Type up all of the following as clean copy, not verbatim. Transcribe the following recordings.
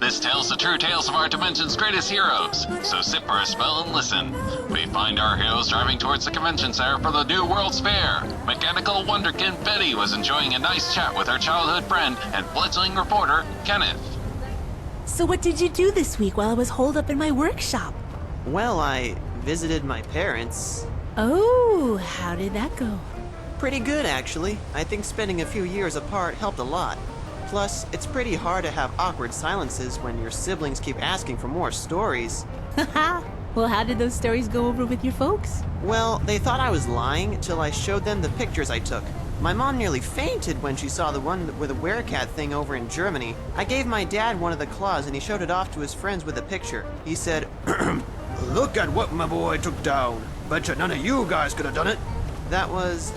This tells the true tales of our dimension's greatest heroes, so sit for a spell and listen. We find our heroes driving towards the convention center for the New World's Fair. Mechanical wonderkin Betty was enjoying a nice chat with her childhood friend and fledgling reporter, Kenneth. So what did you do this week while I was holed up in my workshop? Well, I visited my parents. Oh, how did that go? Pretty good, actually. I think spending a few years apart helped a lot. Plus, it's pretty hard to have awkward silences when your siblings keep asking for more stories. Haha. Well, how did those stories go over with your folks? Well, they thought I was lying till I showed them the pictures I took. My mom nearly fainted when she saw the one with the werecat thing over in Germany. I gave my dad one of the claws and he showed it off to his friends with a picture. He said, "Look at what my boy took down. Betcha none of you guys could have done it." That was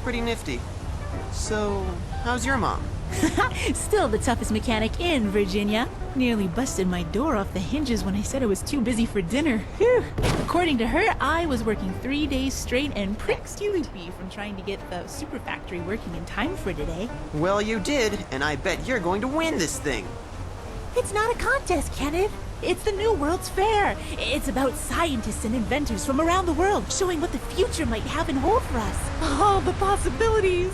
pretty nifty. So, how's your mom? Still the toughest mechanic in Virginia. Nearly busted my door off the hinges when I said I was too busy for dinner. Whew. According to her, I was working 3 days straight and pricksy loopy from trying to get the super factory working in time for today. Well, you did, and I bet you're going to win this thing. It's not a contest, Kenneth. It's the New World's Fair. It's about scientists and inventors from around the world showing what the future might have in hold for us. All the possibilities.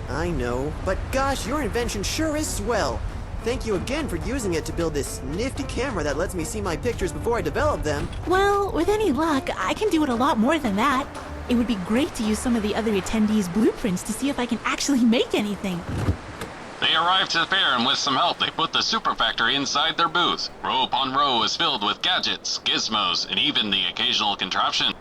I know, but gosh, your invention sure is swell. Thank you again for using it to build this nifty camera that lets me see my pictures before I develop them. Well, with any luck, I can do it a lot more than that. It would be great to use some of the other attendees' blueprints to see if I can actually make anything. They arrived to the fair, and with some help, they put the super factory inside their booth. Row upon row was filled with gadgets, gizmos, and even the occasional contraption.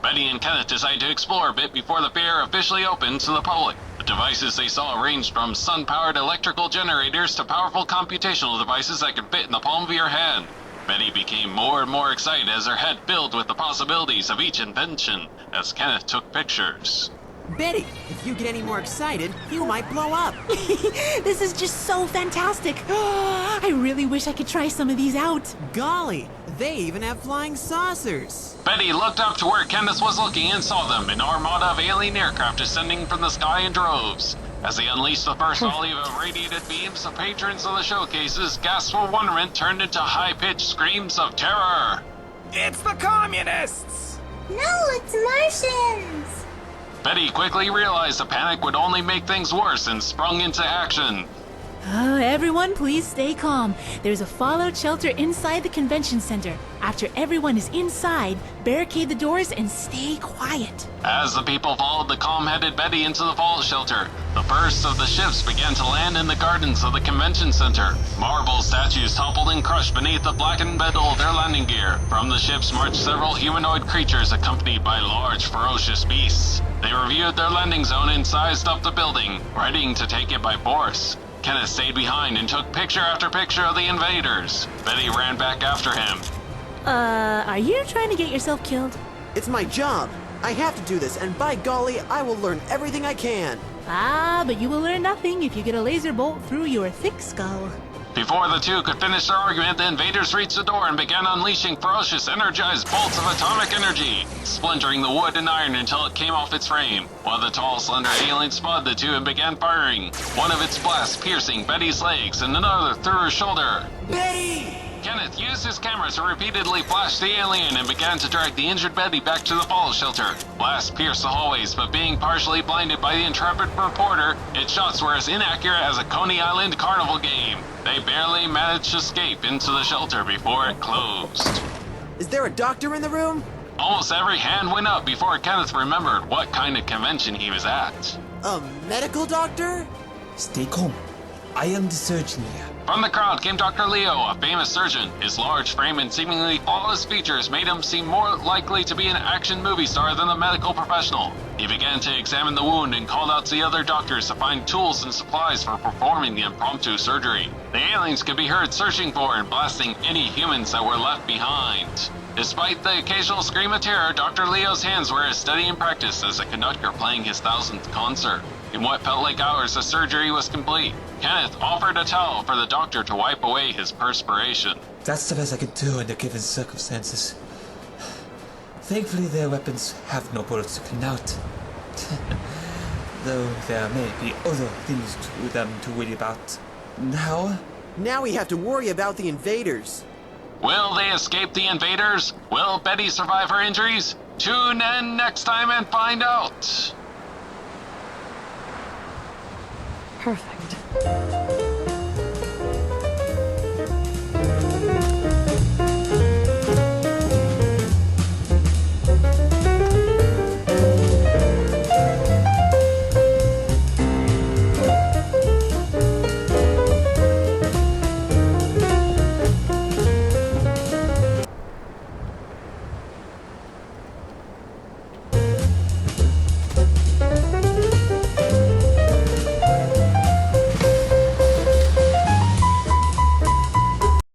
Betty and Kenneth decided to explore a bit before the fair officially opened to the public. The devices they saw ranged from sun-powered electrical generators to powerful computational devices that could fit in the palm of your hand. Betty became more and more excited as her head filled with the possibilities of each invention as Kenneth took pictures. Betty, if you get any more excited, you might blow up. This is just so fantastic. I really wish I could try some of these out. Golly, they even have flying saucers. Betty looked up to where Kenneth was looking and saw them, an armada of alien aircraft descending from the sky in droves. As they unleashed the first volley of radiated beams, the patrons of the showcases' gasps of wonderment turned into high-pitched screams of terror. It's the communists! No, it's Martians! Betty quickly realized the panic would only make things worse and sprung into action. Everyone, please stay calm. There's a fallout shelter inside the convention center. After everyone is inside, barricade the doors and stay quiet. As the people followed the calm-headed Betty into the fallout shelter, the first of the ships began to land in the gardens of the convention center. Marble statues toppled and crushed beneath the blackened metal of their landing gear. From the ships marched several humanoid creatures accompanied by large, ferocious beasts. They reviewed their landing zone and sized up the building, readying to take it by force. Kenneth stayed behind and took picture after picture of the invaders. Betty ran back after him. Are you trying to get yourself killed? It's my job. I have to do this, and by golly, I will learn everything I can. But you will learn nothing if you get a laser bolt through your thick skull. Before the two could finish their argument, the invaders reached the door and began unleashing ferocious, energized bolts of atomic energy, splintering the wood and iron until it came off its frame. While the tall, slender alien spotted the two and began firing, one of its blasts piercing Betty's legs and another through her shoulder. Betty! Kenneth used his camera to repeatedly flash the alien and began to drag the injured Betty back to the fallout shelter. Blasts pierced the hallways, but being partially blinded by the intrepid reporter, its shots were as inaccurate as a Coney Island carnival game. They barely managed to escape into the shelter before it closed. Is there a doctor in the room? Almost every hand went up before Kenneth remembered what kind of convention he was at. A medical doctor? Stay calm. I am the surgeon here. From the crowd came Dr. Leo, a famous surgeon. His large frame and seemingly flawless features made him seem more likely to be an action movie star than a medical professional. He began to examine the wound and called out to the other doctors to find tools and supplies for performing the impromptu surgery. The aliens could be heard searching for and blasting any humans that were left behind. Despite the occasional scream of terror, Dr. Leo's hands were as steady in practice as a conductor playing his 1000th concert. In what felt like hours, the surgery was complete. Kenneth offered a towel for the doctor to wipe away his perspiration. That's the best I could do under given circumstances. Thankfully, their weapons have no bullets to clean out. Though there may be other things to them to worry about. Now we have to worry about the invaders. Will they escape the invaders? Will Betty survive her injuries? Tune in next time and find out. Perfect.